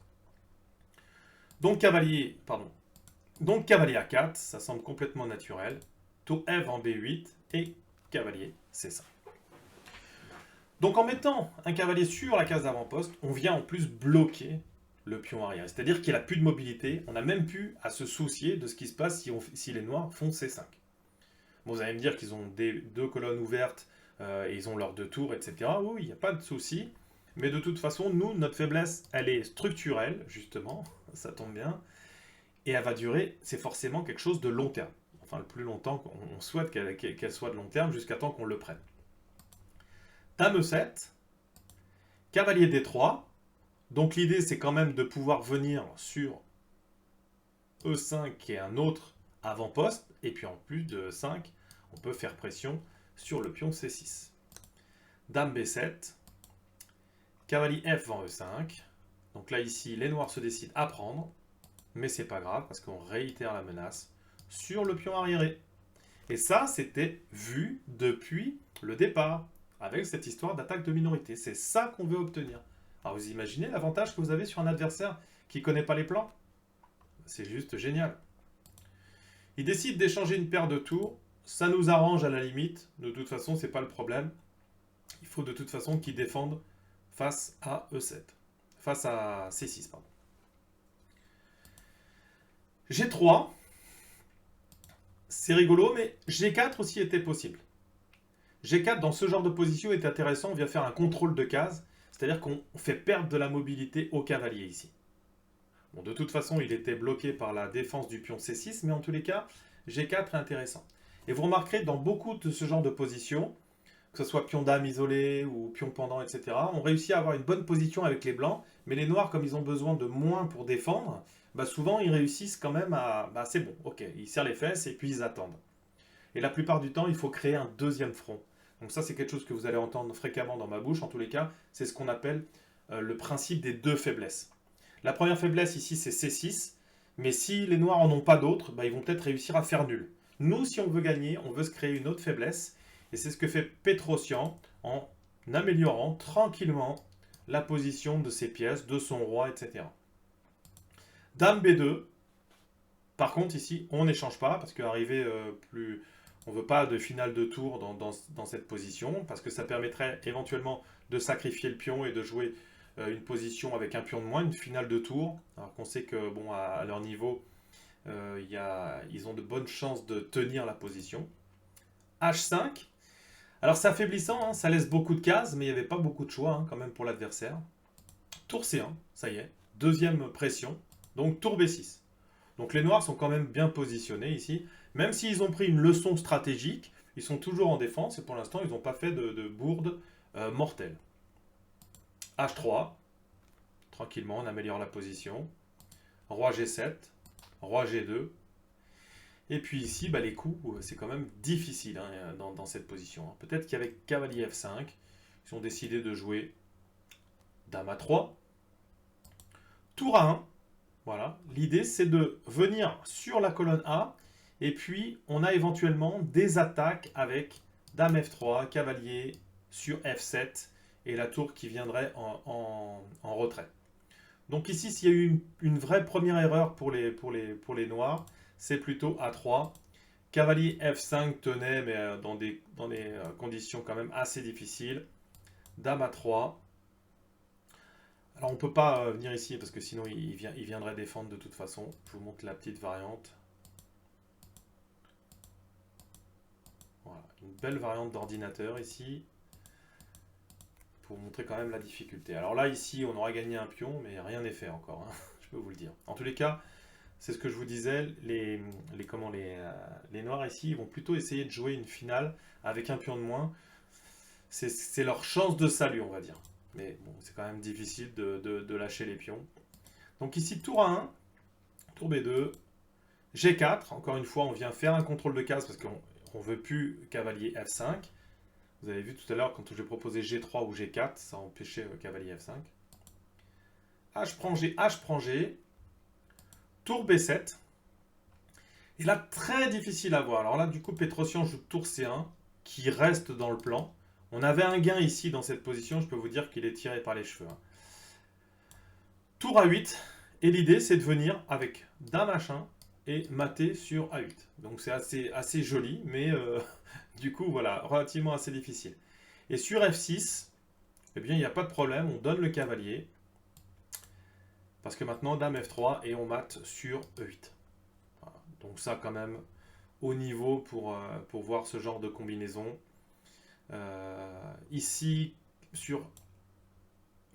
Donc cavalier A4, ça semble complètement naturel. Tour F en B8 et cavalier C5. Donc en mettant un cavalier sur la case d'avant-poste, on vient en plus bloquer le pion arrière. C'est-à-dire qu'il n'a plus de mobilité, on n'a même plus à se soucier de ce qui se passe si les noirs font C5. Bon, vous allez me dire qu'ils ont deux colonnes ouvertes et ils ont leurs deux tours, etc. Oui, il n'y a pas de souci. Mais de toute façon, nous, notre faiblesse, elle est structurelle, justement, ça tombe bien, et elle va durer, c'est forcément quelque chose de long terme. Enfin, le plus longtemps qu'on souhaite qu'elle soit de long terme, jusqu'à temps qu'on le prenne. Dame E7, cavalier D3, donc l'idée c'est quand même de pouvoir venir sur E5 qui est un autre avant-poste, et puis en plus de E5, on peut faire pression sur le pion C6. Dame B7, cavalier F vend E5. Donc là, ici, les noirs se décident à prendre, mais c'est pas grave parce qu'on réitère la menace sur le pion arriéré. Et ça, c'était vu depuis le départ, avec cette histoire d'attaque de minorité. C'est ça qu'on veut obtenir. Alors vous imaginez l'avantage que vous avez sur un adversaire qui ne connaît pas les plans? C'est juste génial. Il décide d'échanger une paire de tours. Ça nous arrange à la limite. De toute façon, c'est pas le problème. Il faut de toute façon qu'il défende face à E7. Face à C6, pardon. G3. C'est rigolo, mais G4 aussi était possible. G4, dans ce genre de position, est intéressant. On vient faire un contrôle de case. C'est-à-dire qu'on fait perdre de la mobilité au cavalier ici. Bon, de toute façon, il était bloqué par la défense du pion C6, mais en tous les cas, G4 est intéressant. Et vous remarquerez, dans beaucoup de ce genre de positions, que ce soit pion dame isolé ou pion pendant, etc., on réussit à avoir une bonne position avec les blancs, mais les noirs, comme ils ont besoin de moins pour défendre, bah souvent ils réussissent quand même à... Bah c'est bon, ok, ils serrent les fesses et puis ils attendent. Et la plupart du temps, il faut créer un deuxième front. Donc ça, c'est quelque chose que vous allez entendre fréquemment dans ma bouche. En tous les cas, c'est ce qu'on appelle le principe des deux faiblesses. La première faiblesse ici, c'est C6. Mais si les noirs en ont pas d'autres, bah, ils vont peut-être réussir à faire nul. Nous, si on veut gagner, on veut se créer une autre faiblesse. Et c'est ce que fait Petrosian en améliorant tranquillement la position de ses pièces, de son roi, etc. Dame B2. Par contre, ici, on n'échange pas, parce qu'arriver plus... On ne veut pas de finale de tour dans cette position, parce que ça permettrait éventuellement de sacrifier le pion et de jouer une position avec un pion de moins, une finale de tour. Alors qu'on sait que, bon, à leur niveau, ils ont de bonnes chances de tenir la position. H5. Alors c'est affaiblissant, hein, ça laisse beaucoup de cases, mais il n'y avait pas beaucoup de choix hein, quand même pour l'adversaire. Tour C1, ça y est, deuxième pression, donc tour B6. Donc les noirs sont quand même bien positionnés ici. Même s'ils ont pris une leçon stratégique, ils sont toujours en défense et pour l'instant, ils n'ont pas fait de bourde mortelle. H3, tranquillement, on améliore la position. Roi G7, Roi G2. Et puis ici, bah, les coups, c'est quand même difficile hein, dans cette position. Peut-être qu'avec cavalier F5, ils ont décidé de jouer Dame A3. Tour A1. Voilà. L'idée, c'est de venir sur la colonne A. Et puis, on a éventuellement des attaques avec Dame F3, cavalier sur F7 et la tour qui viendrait en retrait. Donc ici, s'il y a eu une vraie première erreur pour les noirs, c'est plutôt A3. Cavalier F5 tenait, mais dans des conditions quand même assez difficiles. Dame A3. Alors on ne peut pas venir ici parce que sinon il viendrait défendre de toute façon. Je vous montre la petite variante. Voilà, une belle variante d'ordinateur ici. Pour montrer quand même la difficulté. Alors là ici on aura gagné un pion mais rien n'est fait encore. Hein, je peux vous le dire. En tous les cas, c'est ce que je vous disais. Les noirs ici ils vont plutôt essayer de jouer une finale avec un pion de moins. C'est leur chance de salut on va dire. Mais bon, c'est quand même difficile de lâcher les pions. Donc ici, tour A1, tour B2, G4. Encore une fois, on vient faire un contrôle de case parce qu'on ne veut plus cavalier F5. Vous avez vu tout à l'heure, quand j'ai proposé G3 ou G4, ça empêchait cavalier F5. H prend G, H prend G. Tour B7. Et là, très difficile à voir. Alors là, du coup, Petrosian joue tour C1, qui reste dans le plan. On avait un gain ici dans cette position, je peux vous dire qu'il est tiré par les cheveux. Hein. Tour A8, et l'idée c'est de venir avec Dame H1 et mater sur A8. Donc c'est assez joli, mais du coup voilà, relativement assez difficile. Et sur F6, eh bien il n'y a pas de problème, on donne le cavalier, parce que maintenant Dame F3 et on mate sur E8. Voilà. Donc ça quand même, haut niveau pour voir ce genre de combinaison. Ici, sur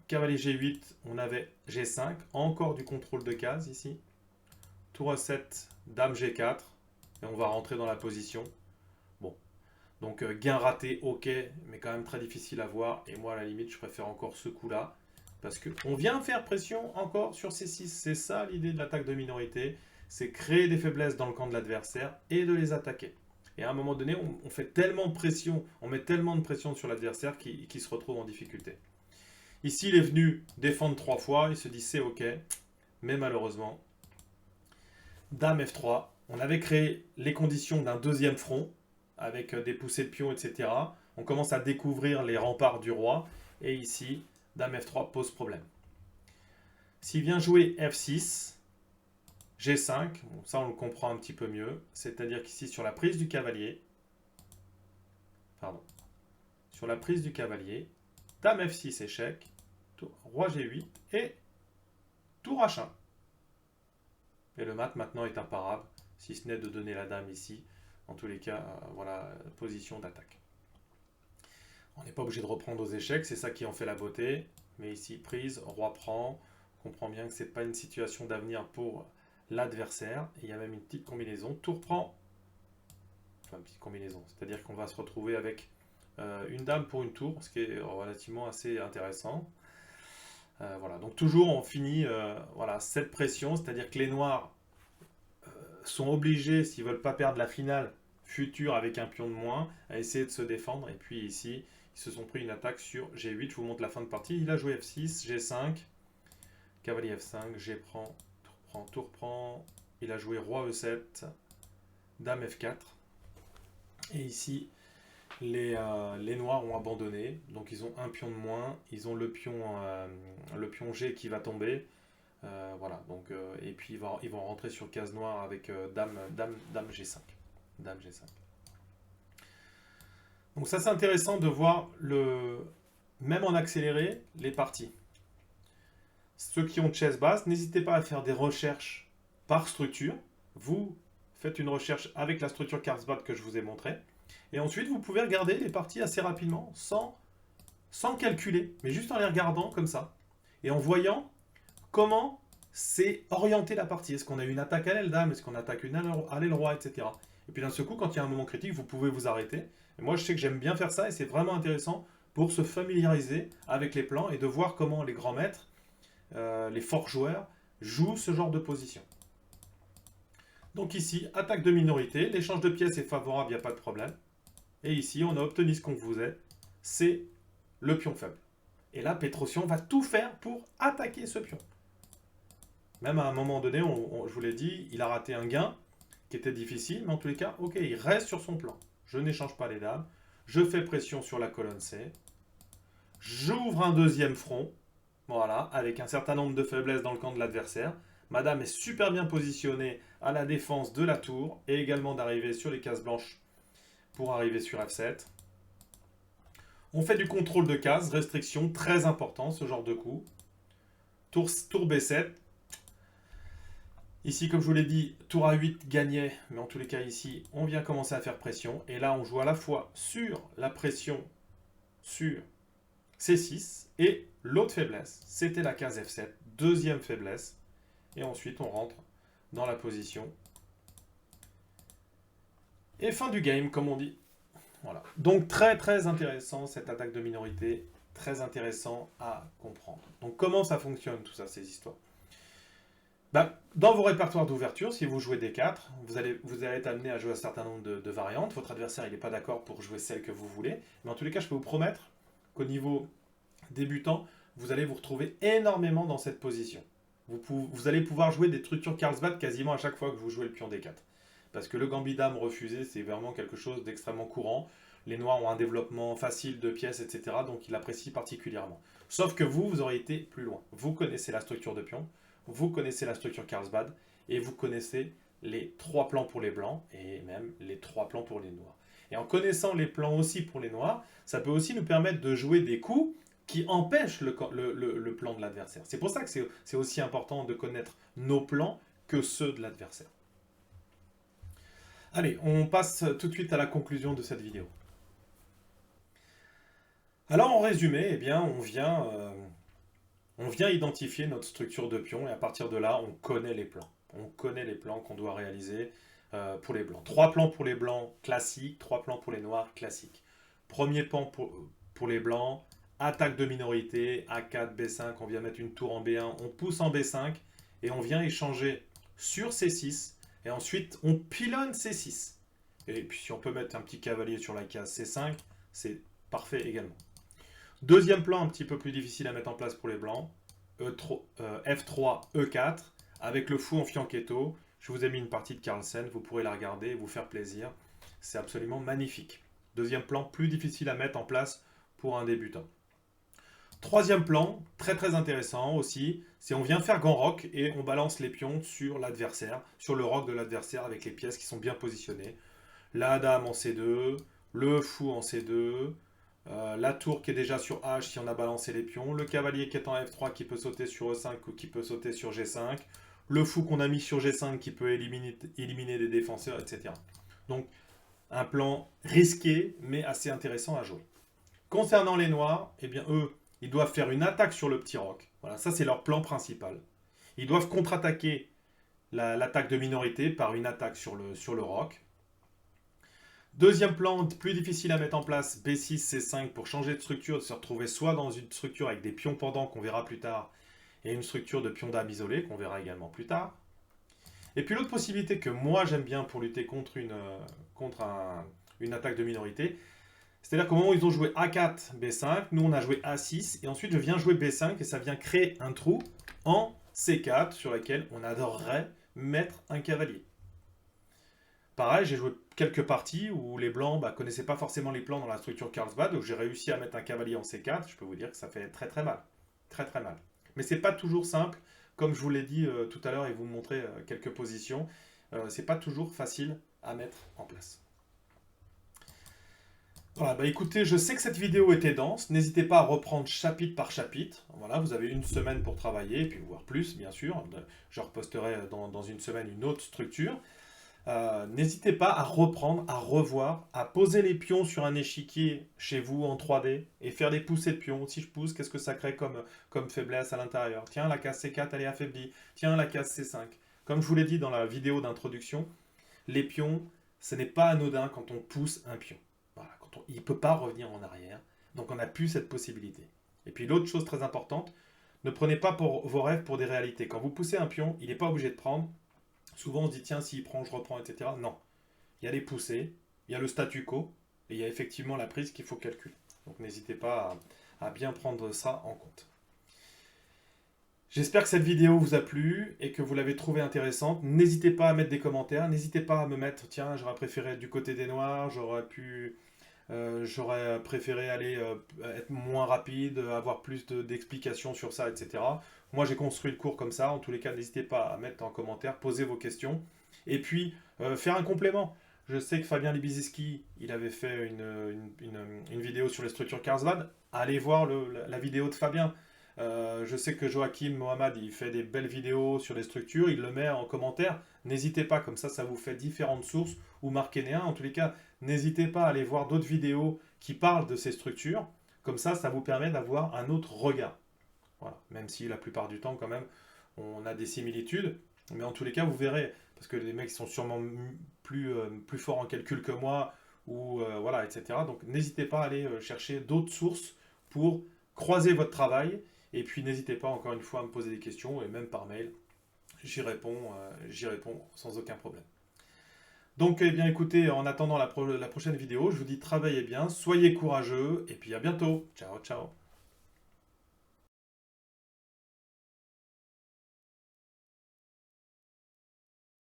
cavalier G8, on avait G5, encore du contrôle de case ici. Tour E7, dame G4, et on va rentrer dans la position. Bon, donc gain raté, ok, mais quand même très difficile à voir. Et moi, à la limite, je préfère encore ce coup-là. Parce qu'on vient faire pression encore sur C6. C'est ça l'idée de l'attaque de minorité. C'est créer des faiblesses dans le camp de l'adversaire et de les attaquer. Et à un moment donné, on fait tellement de pression, on met tellement de pression sur l'adversaire qu'il se retrouve en difficulté. Ici, il est venu défendre 3 fois. Il se dit c'est ok. Mais malheureusement, dame F3. On avait créé les conditions d'un deuxième front avec des poussées de pions, etc. On commence à découvrir les remparts du roi. Et ici, dame F3 pose problème. S'il vient jouer F6, G5, bon, ça on le comprend un petit peu mieux, c'est-à-dire qu'ici sur la prise du cavalier, sur la prise du cavalier, dame F6 échec, roi G8 et tour H1. Et le mat maintenant est imparable, si ce n'est de donner la dame ici. En tous les cas, voilà, position d'attaque. On n'est pas obligé de reprendre aux échecs, c'est ça qui en fait la beauté. Mais ici, prise, roi prend. On comprend bien que ce n'est pas une situation d'avenir pour l'adversaire. Il y a même une petite combinaison. Tour prend. Enfin, une petite combinaison. C'est-à-dire qu'on va se retrouver avec une dame pour une tour, ce qui est relativement assez intéressant. Voilà. Donc toujours, on finit voilà, cette pression. C'est-à-dire que les noirs sont obligés, s'ils ne veulent pas perdre la finale future avec un pion de moins, à essayer de se défendre. Et puis ici, ils se sont pris une attaque sur G8. Je vous montre la fin de partie. Il a joué F6, G5, cavalier F5, G prend, tour prend, tour prend. Il a joué roi E7, dame F4. Et ici, les noirs ont abandonné. Donc ils ont un pion de moins. Ils ont le pion G qui va tomber. Voilà, donc, et puis ils vont rentrer sur case noire avec dame G5. Dame G5. Donc ça c'est intéressant de voir, même en accéléré, les parties. Ceux qui ont chess basse, n'hésitez pas à faire des recherches par structure. Vous faites une recherche avec la structure Carlsbad que je vous ai montrée. Et ensuite, vous pouvez regarder les parties assez rapidement, sans calculer, mais juste en les regardant comme ça. Et en voyant comment c'est orienter la partie. Est-ce qu'on a une attaque à l'aile dame? Est-ce qu'on attaque une à l'aile roi, etc. Et puis d'un seul coup, quand il y a un moment critique, vous pouvez vous arrêter. Et moi, je sais que j'aime bien faire ça et c'est vraiment intéressant pour se familiariser avec les plans et de voir comment les grands maîtres, les forts joueurs, jouent ce genre de position. Donc ici, attaque de minorité. L'échange de pièces est favorable, il n'y a pas de problème. Et ici, on a obtenu ce qu'on voulait. C'est le pion faible. Et là, Petrosian va tout faire pour attaquer ce pion. Même à un moment donné, je vous l'ai dit, il a raté un gain qui était difficile, mais en tous les cas, ok, il reste sur son plan. Je n'échange pas les dames, je fais pression sur la colonne C, j'ouvre un deuxième front, voilà, avec un certain nombre de faiblesses dans le camp de l'adversaire. Ma dame est super bien positionnée à la défense de la tour, et également d'arriver sur les cases blanches pour arriver sur F7. On fait du contrôle de cases, restriction, très important ce genre de coup. Tour B7. Ici, comme je vous l'ai dit, tour A8 gagnait, mais en tous les cas ici, on vient commencer à faire pression. Et là, on joue à la fois sur la pression sur C6 et l'autre faiblesse, c'était la case F7, deuxième faiblesse. Et ensuite, on rentre dans la position. Et fin du game, comme on dit. Voilà. Donc très très intéressant cette attaque de minorité, très intéressant à comprendre. Donc comment ça fonctionne tout ça, ces histoires? Dans vos répertoires d'ouverture, si vous jouez D4, vous allez être amené à jouer un certain nombre de variantes. Votre adversaire n'est pas d'accord pour jouer celle que vous voulez. Mais en tous les cas, je peux vous promettre qu'au niveau débutant, vous allez vous retrouver énormément dans cette position. Vous allez pouvoir jouer des structures Carlsbad quasiment à chaque fois que vous jouez le pion D4. Parce que le gambit dame refusé, c'est vraiment quelque chose d'extrêmement courant. Les noirs ont un développement facile de pièces, etc. Donc ils l'apprécient particulièrement. Sauf que vous aurez été plus loin. Vous connaissez la structure de pion. Vous connaissez la structure Carlsbad et vous connaissez les 3 plans pour les blancs et même les 3 plans pour les noirs. Et en connaissant les plans aussi pour les noirs, ça peut aussi nous permettre de jouer des coups qui empêchent le plan de l'adversaire. C'est pour ça que c'est aussi important de connaître nos plans que ceux de l'adversaire. Allez, on passe tout de suite à la conclusion de cette vidéo. Alors en résumé, eh bien, on vient identifier notre structure de pion et à partir de là, on connaît les plans. On connaît les plans qu'on doit réaliser pour les blancs. 3 plans pour les blancs classiques, 3 plans pour les noirs classiques. Premier plan pour les blancs, attaque de minorité, A4, B5, on vient mettre une tour en B1, on pousse en B5 et on vient échanger sur C6 et ensuite on pilonne C6. Et puis si on peut mettre un petit cavalier sur la case C5, c'est parfait également. Deuxième plan un petit peu plus difficile à mettre en place pour les blancs, F3, E4, avec le fou en fianchetto. Je vous ai mis une partie de Carlsen, vous pourrez la regarder et vous faire plaisir. C'est absolument magnifique. Deuxième plan plus difficile à mettre en place pour un débutant. Troisième plan, très très intéressant aussi, c'est on vient faire gant rock et on balance les pions sur l'adversaire, sur le rock de l'adversaire avec les pièces qui sont bien positionnées. La dame en C2, le fou en C2, la tour qui est déjà sur H si on a balancé les pions, le cavalier qui est en F3 qui peut sauter sur E5 ou qui peut sauter sur G5, le fou qu'on a mis sur G5 qui peut éliminer des défenseurs, etc. Donc un plan risqué mais assez intéressant à jouer. Concernant les noirs, eh bien eux, ils doivent faire une attaque sur le petit roc. Voilà, ça c'est leur plan principal. Ils doivent contre-attaquer l'attaque de minorité par une attaque sur le roc. Deuxième plan, plus difficile à mettre en place, B6, C5 pour changer de structure, de se retrouver soit dans une structure avec des pions pendants qu'on verra plus tard, et une structure de pions dames isolés qu'on verra également plus tard. Et puis l'autre possibilité que moi j'aime bien pour lutter contre une attaque de minorité, c'est-à-dire qu'au moment où ils ont joué A4, B5, nous on a joué A6, et ensuite je viens jouer B5, et ça vient créer un trou en C4 sur lequel on adorerait mettre un cavalier. Pareil, j'ai joué quelques parties où les blancs connaissaient pas forcément les plans dans la structure Carlsbad, donc j'ai réussi à mettre un cavalier en C4, je peux vous dire que ça fait très très mal. Très très mal. Mais c'est pas toujours simple, comme je vous l'ai dit tout à l'heure et vous montrer quelques positions, c'est pas toujours facile à mettre en place. Voilà, écoutez, je sais que cette vidéo était dense, n'hésitez pas à reprendre chapitre par chapitre. Voilà, vous avez une semaine pour travailler, et puis voire plus, bien sûr. Je reposterai dans une semaine une autre structure. N'hésitez pas à reprendre, à revoir, à poser les pions sur un échiquier chez vous en 3D et faire des poussées de pions. Si je pousse, qu'est-ce que ça crée comme faiblesse à l'intérieur? Tiens, la case C4, elle est affaiblie. Tiens, la case C5. Comme je vous l'ai dit dans la vidéo d'introduction, les pions, ce n'est pas anodin quand on pousse un pion. Voilà, il ne peut pas revenir en arrière. Donc on n'a plus cette possibilité. Et puis l'autre chose très importante, ne prenez pas vos rêves pour des réalités. Quand vous poussez un pion, il n'est pas obligé de prendre. Souvent on se dit tiens, s'il prend, je reprends, etc. Non. Il y a les poussées, il y a le statu quo, et il y a effectivement la prise qu'il faut calculer. Donc n'hésitez pas à bien prendre ça en compte. J'espère que cette vidéo vous a plu et que vous l'avez trouvée intéressante. N'hésitez pas à mettre des commentaires, n'hésitez pas à me mettre tiens, j'aurais préféré être du côté des noirs, j'aurais préféré aller être moins rapide, avoir plus d'explications sur ça, etc. Moi, j'ai construit le cours comme ça. En tous les cas, n'hésitez pas à mettre en commentaire, poser vos questions. Et puis, faire un complément. Je sais que Fabien Libiziski, il avait fait une vidéo sur les structures Carlsbad. Allez voir la vidéo de Fabien. Je sais que Joachim Mohamed, il fait des belles vidéos sur les structures. Il le met en commentaire. N'hésitez pas, comme ça vous fait différentes sources. Ou marquez-les un. En tous les cas, n'hésitez pas à aller voir d'autres vidéos qui parlent de ces structures. Comme ça vous permet d'avoir un autre regard. Voilà. Même si la plupart du temps, quand même, on a des similitudes. Mais en tous les cas, vous verrez, parce que les mecs sont sûrement plus forts en calcul que moi, ou voilà, etc. Donc n'hésitez pas à aller chercher d'autres sources pour croiser votre travail. Et puis n'hésitez pas, encore une fois, à me poser des questions, et même par mail, j'y réponds sans aucun problème. Donc, eh bien, écoutez, en attendant la prochaine vidéo, je vous dis travaillez bien, soyez courageux, et puis à bientôt. Ciao, ciao.